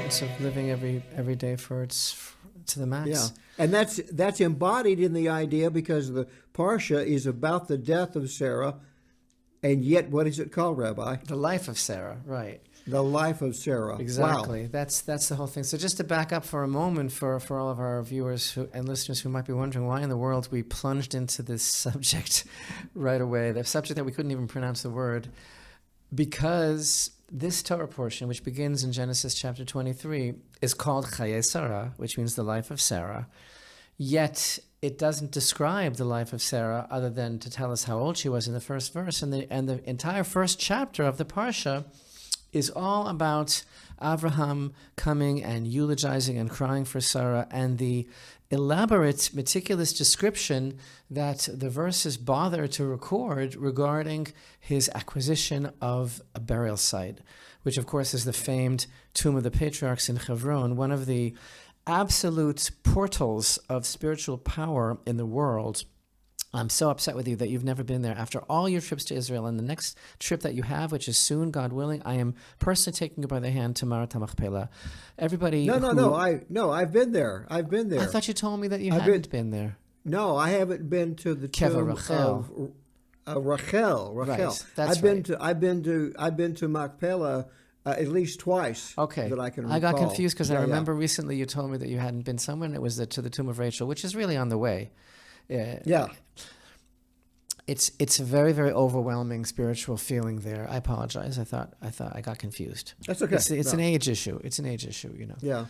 importance of living every day to the max. Yeah, and that's embodied in the idea because the Parsha is about the death of Sarah, and yet what is it called, Rabbi? The life of Sarah, right. The life of Sarah. Exactly. Wow. That's the whole thing. So just to back up for a moment for all of our viewers and listeners who might be wondering why in the world we plunged into this subject right away, the subject that we couldn't even pronounce the word, because this Torah portion, which begins in Genesis chapter 23, is called Chayei Sarah, which means the life of Sarah. Yet it doesn't describe the life of Sarah other than to tell us how old she was in the first verse. And the entire first chapter of the Parsha is all about Abraham coming and eulogizing and crying for Sarah, and the elaborate, meticulous description that the verses bother to record regarding his acquisition of a burial site, which of course is the famed tomb of the patriarchs in Hebron, one of the absolute portals of spiritual power in the world. I'm so upset with you that you've never been there. After all your trips to Israel and the next trip that you have, which is soon, God willing, I am personally taking you by the hand to Marat HaMachpelah. Everybody, I've been there. I thought you told me that you hadn't been there. No, I haven't been to the tomb Rachel. of Rachel. Right, that's I've been to Machpelah at least twice. Okay, that I can recall. I got confused because I remember recently you told me that you hadn't been somewhere, and it was to the tomb of Rachel, which is really on the way. Yeah. It's a very, very overwhelming spiritual feeling there. I apologize. I thought I got confused. That's okay. It's an age issue. It's an age issue, you know. Yeah.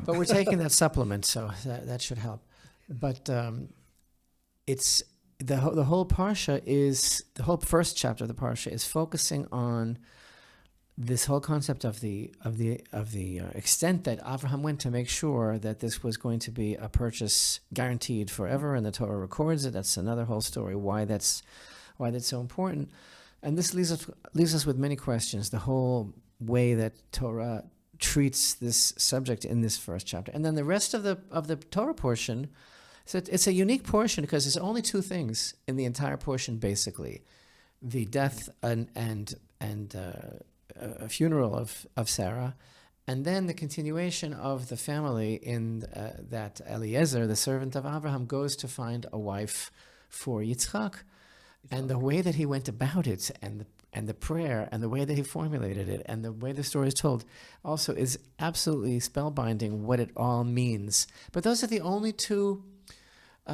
But we're taking that supplement, so that should help. But it's the whole Parsha is the whole first chapter of the Parsha is focusing on this whole concept of the extent that Abraham went to make sure that this was going to be a purchase guaranteed forever, and the Torah records it. That's another whole story. Why that's so important, and this leaves us with many questions. The whole way that Torah treats this subject in this first chapter, and then the rest of the Torah portion. So it's a unique portion because there's only two things in the entire portion, basically: the death and a funeral of Sarah, and then the continuation of the family in that Eliezer, the servant of Abraham, goes to find a wife for Yitzchak, and the way that he went about it, and the prayer, and the way that he formulated it, and the way the story is told, also is absolutely spellbinding what it all means. But those are the only two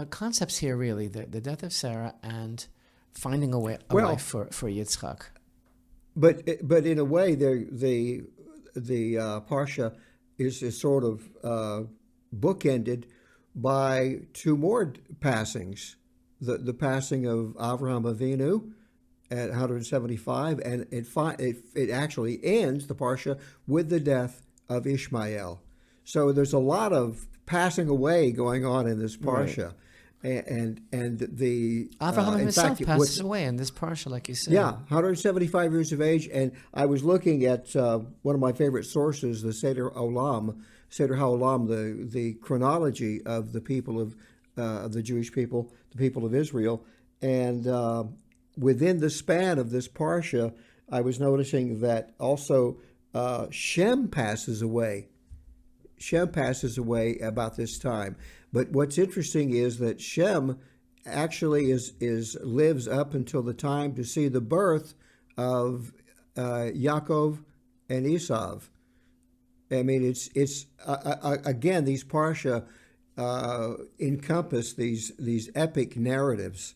concepts here, really: the death of Sarah and finding a wife for Yitzchak. But in a way, the Parsha is sort of bookended by two more passings. The passing of Avraham Avinu at 175, and it actually ends the Parsha with the death of Ishmael. So there's a lot of passing away going on in this Parsha. Right. And the Abraham himself passes away in this Parsha, like you said. Yeah, 175 years of age. And I was looking at one of my favorite sources, the Seder HaOlam, the chronology of the people of the Jewish people, the people of Israel. And within the span of this Parsha, I was noticing that also Shem passes away. Shem passes away about this time. But what's interesting is that Shem actually lives up until the time to see the birth of Yaakov and Esau. I mean, it's again, these Parsha encompass these epic narratives.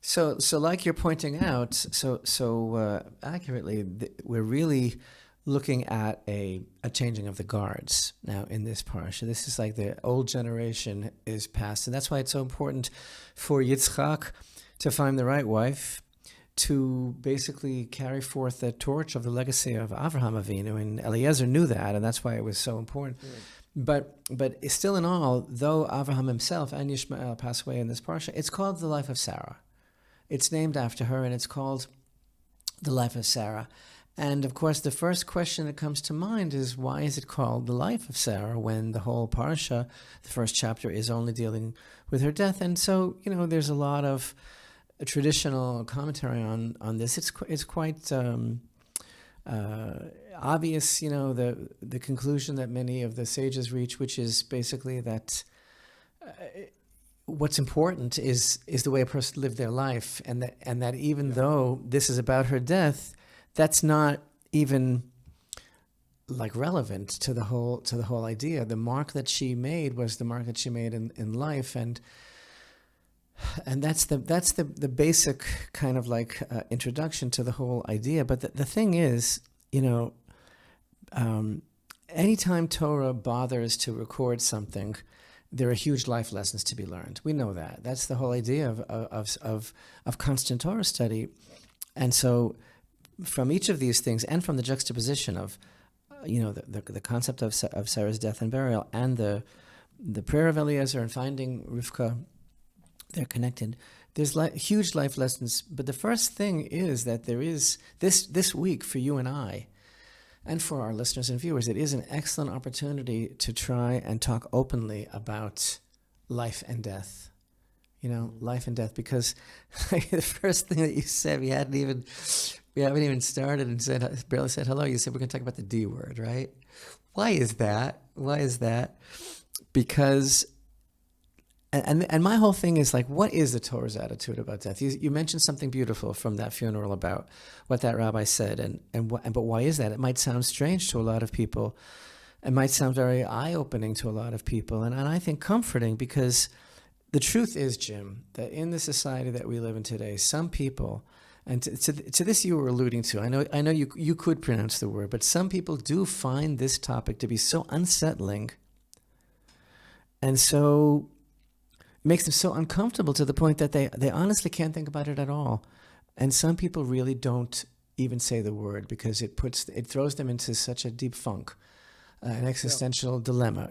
So like you're pointing out, so accurately, we're really looking at a changing of the guards now in this parsha. This is like the old generation is past, and that's why it's so important for Yitzchak to find the right wife, to basically carry forth the torch of the legacy of Avraham Avinu, and Eliezer knew that, and that's why it was so important. Right. But still in all, though Avraham himself and Yishmael pass away in this parsha, it's called the life of Sarah. It's named after her, and it's called the life of Sarah. And of course, the first question that comes to mind is, why is it called the life of Sarah when the whole parsha, the first chapter, is only dealing with her death? And so, there's a lot of traditional commentary on this. It's quite obvious, the conclusion that many of the sages reach, which is basically that what's important is the way a person lived their life, and that even though this is about her death, that's not even like relevant to the whole idea. The mark that she made was the mark that she made in life, and that's the basic kind of like introduction to the whole idea. But the thing is, anytime Torah bothers to record something, there are huge life lessons to be learned. We know that. That's the whole idea of constant Torah study. And so from each of these things, and from the juxtaposition of, the concept of Sarah's death and burial, and the prayer of Eliezer and finding Rivka, they're connected. There's huge life lessons. But the first thing is that there is, this week for you and I, and for our listeners and viewers, it is an excellent opportunity to try and talk openly about life and death. Life and death, because the first thing that you said, we haven't even started and barely said hello. You said we're going to talk about the D word, right? Why is that? Because, and my whole thing is like, what is the Torah's attitude about death? You mentioned something beautiful from that funeral about what that rabbi said, but why is that? It might sound strange to a lot of people. It might sound very eye-opening to a lot of people, and I think comforting, because the truth is, Jim, that in the society that we live in today, some people, and to this you were alluding to, I know you could pronounce the word, but some people do find this topic to be so unsettling, and so it makes them so uncomfortable to the point that they honestly can't think about it at all. And some people really don't even say the word, because it throws them into such a deep funk, an existential dilemma,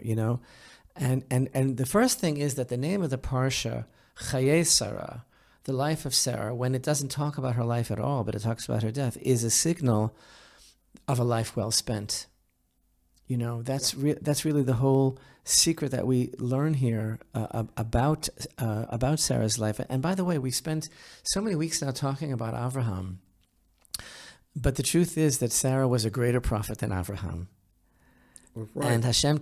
And the first thing is that the name of the Parasha, Chayei Sarah, the life of Sarah, when it doesn't talk about her life at all, but it talks about her death, is a signal of a life well spent. That's really the whole secret that we learn here about Sarah's life. And by the way, we spent so many weeks now talking about Avraham, but the truth is that Sarah was a greater prophet than Avraham. Right. And Hashem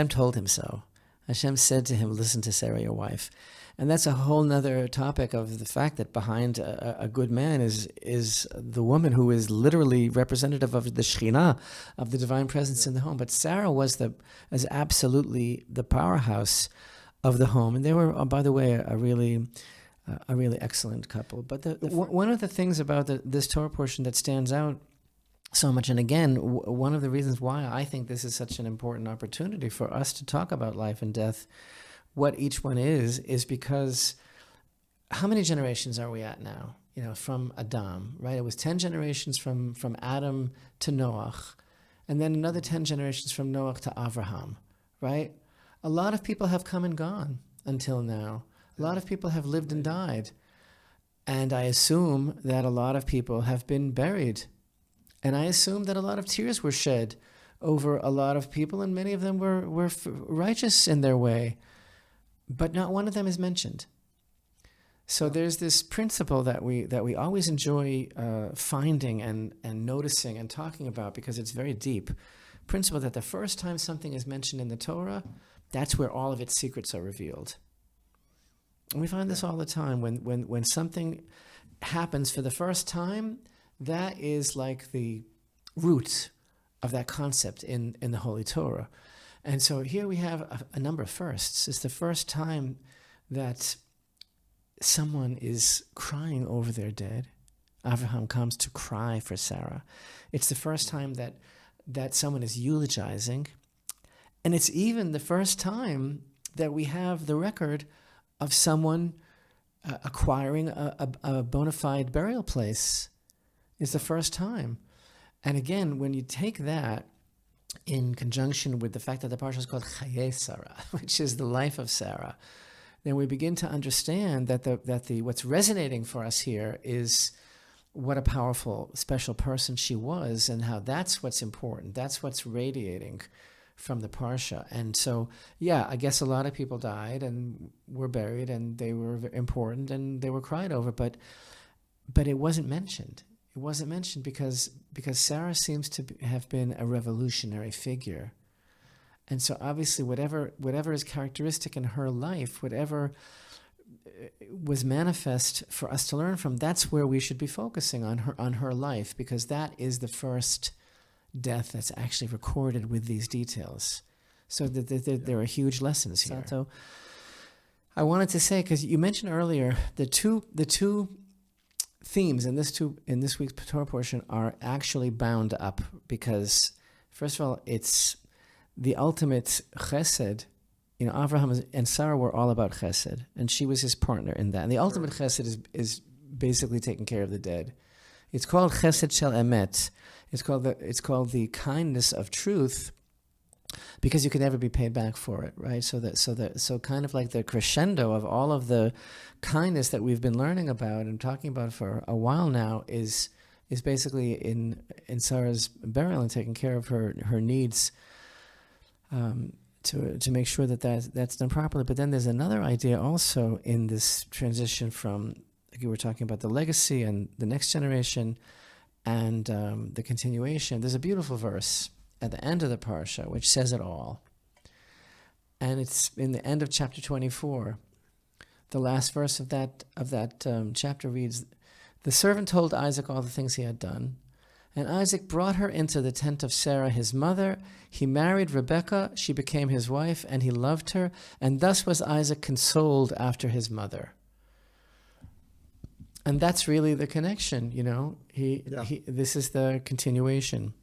told him so. Hashem said to him, listen to Sarah, your wife. And that's a whole nother topic of the fact that behind a good man is the woman who is literally representative of the Shekhinah, of the divine presence in the home. But Sarah was absolutely the powerhouse of the home. And they were, by the way, a really excellent couple. But one of the things about this Torah portion that stands out so much, and again, one of the reasons why I think this is such an important opportunity for us to talk about life and death, what each one is because how many generations are we at now? From Adam, right? It was 10 generations from Adam to Noach, and then another 10 generations from Noach to Avraham, right? A lot of people have come and gone until now. A lot of people have lived and died. And I assume that a lot of people have been buried. And I assume that a lot of tears were shed over a lot of people, and many of them were righteous in their way. But not one of them is mentioned. So there's this principle that we always enjoy finding and noticing and talking about, because it's very deep. Principle that the first time something is mentioned in the Torah, that's where all of its secrets are revealed. And we find this all the time. When something happens for the first time, that is like the root of that concept in the Holy Torah. And so here we have a number of firsts. It's the first time that someone is crying over their dead. Avraham comes to cry for Sarah. It's the first time that someone is eulogizing. And it's even the first time that we have the record of someone acquiring a bona fide burial place. It's the first time. And again, when you take that in conjunction with the fact that the parsha is called Chayei Sarah, which is the life of Sarah, then we begin to understand that what's resonating for us here is what a powerful, special person she was, and how that's what's important. That's what's radiating from the parsha. And so, yeah, I guess a lot of people died and were buried, and they were important and they were cried over, but it wasn't mentioned. It wasn't mentioned because Sarah seems to have been a revolutionary figure. And so obviously whatever is characteristic in her life, whatever was manifest for us to learn from, that's where we should be focusing on her life, because that is the first death that's actually recorded with these details. So there are huge lessons here. So I wanted to say, because you mentioned earlier, the two themes in this week's Torah portion are actually bound up, because first of all, it's the ultimate chesed. You know, Avraham and Sarah were all about chesed, and she was his partner in that. And the ultimate chesed is basically taking care of the dead. It's called chesed shel emet. It's called the kindness of truth, because you can never be paid back for it, right? So kind of like the crescendo of all of the kindness that we've been learning about and talking about for a while now is basically in Sarah's burial and taking care of her needs, to make sure that's done properly. But then there's another idea also in this transition from, like you were talking about, the legacy and the next generation and the continuation. There's a beautiful verse at the end of the Parasha which says it all. And it's in the end of chapter 24. The last verse of that chapter reads, "The servant told Isaac all the things he had done. And Isaac brought her into the tent of Sarah, his mother. He married Rebekah. She became his wife, and he loved her. And thus was Isaac consoled after his mother." And that's really the connection, you know. This is the continuation.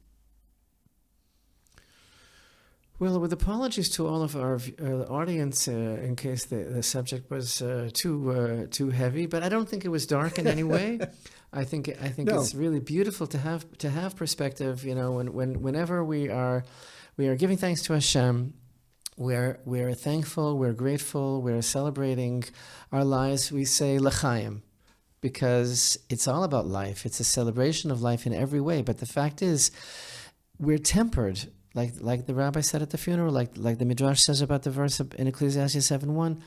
Well, with apologies to all of our audience, in case the subject was too heavy, but I don't think it was dark in any way. I think No. It's really beautiful to have perspective. You know, whenever we are giving thanks to Hashem, we're thankful, we're grateful, we're celebrating our lives. We say l'chaim, because it's all about life. It's a celebration of life in every way. But the fact is, we're tempered. Like the Rabbi said at the funeral, like the Midrash says about the verse in Ecclesiastes 7:1,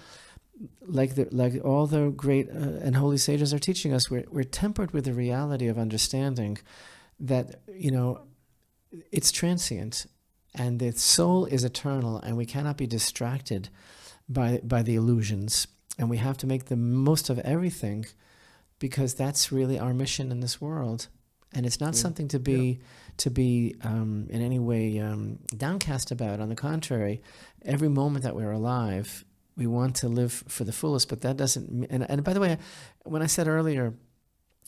like all the great and holy sages are teaching us, we're tempered with the reality of understanding that, you know, it's transient and the soul is eternal, and we cannot be distracted by the illusions, and we have to make the most of everything, because that's really our mission in this world. And it's not something to be in any way downcast about. On the contrary, every moment that we're alive, we want to live for the fullest. But that doesn't. And by the way, when I said earlier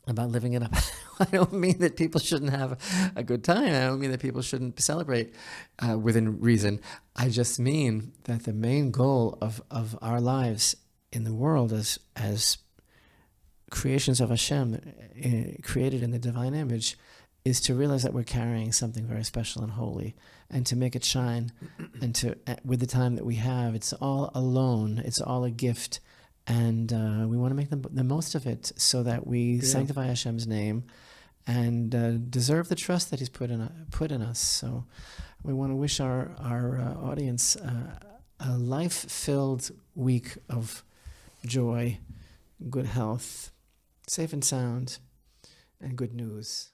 about living it up, I don't mean that people shouldn't have a good time. I don't mean that people shouldn't celebrate within reason. I just mean that the main goal of our lives in the world as creations of Hashem, created in the divine image, is to realize that we're carrying something very special and holy, and to make it shine, and to, with the time that we have, it's all a loan, it's all a gift, and we want to make the most of it, so that we sanctify Hashem's name and deserve the trust that He's put in us. So we want to wish our audience a life-filled week of joy, good health, safe and sound, and good news.